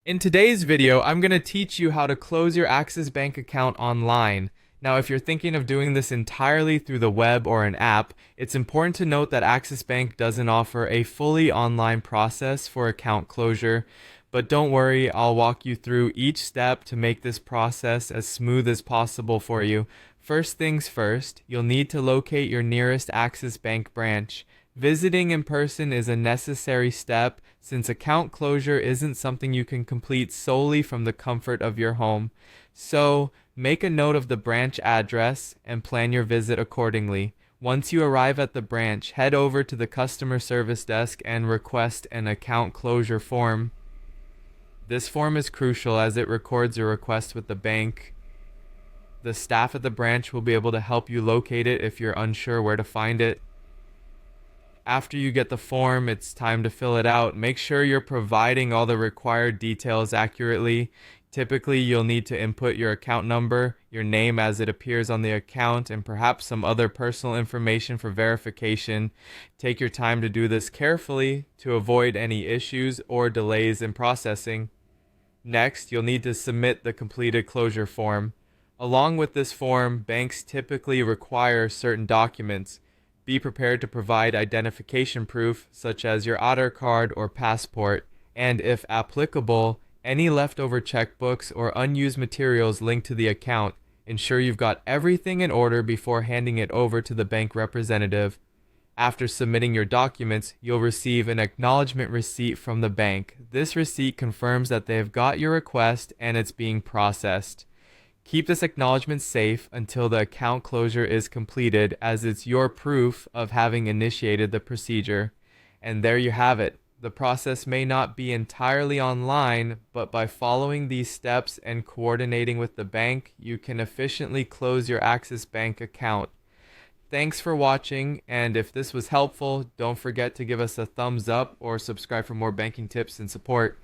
In today's video, I'm going to teach you how to close your Axis Bank account online. Now, if you're thinking of doing this entirely through the web or an app, it's important to note that Axis Bank doesn't offer a fully online process for account closure. But don't worry, I'll walk you through each step to make this process as smooth as possible for you. First things first, you'll need to locate your nearest Axis Bank branch. Visiting in person is a necessary step since account closure isn't something you can complete solely from the comfort of your home. So, make a note of the branch address and plan your visit accordingly. Once you arrive at the branch, head over to the customer service desk and request an account closure form. This form is crucial as it records your request with the bank. The staff at the branch will be able to help you locate it if you're unsure where to find it. After you get the form, it's time to fill it out. Make sure you're providing all the required details accurately. Typically, you'll need to input your account number, your name as it appears on the account, and perhaps some other personal information for verification. Take your time to do this carefully to avoid any issues or delays in processing. Next, you'll need to submit the completed closure form. Along with this form, banks typically require certain documents. Be prepared to provide identification proof such as your Aadhaar card or passport, and if applicable, any leftover checkbooks or unused materials linked to the account. Ensure you've got everything in order before handing it over to the bank representative. After submitting your documents, you'll receive an acknowledgement receipt from the bank. This receipt confirms that they have got your request and it's being processed. Keep this acknowledgement safe until the account closure is completed, as it's your proof of having initiated the procedure. And there you have it. The process may not be entirely online, but by following these steps and coordinating with the bank, you can efficiently close your Axis Bank account. Thanks for watching, and if this was helpful, don't forget to give us a thumbs up or subscribe for more banking tips and support.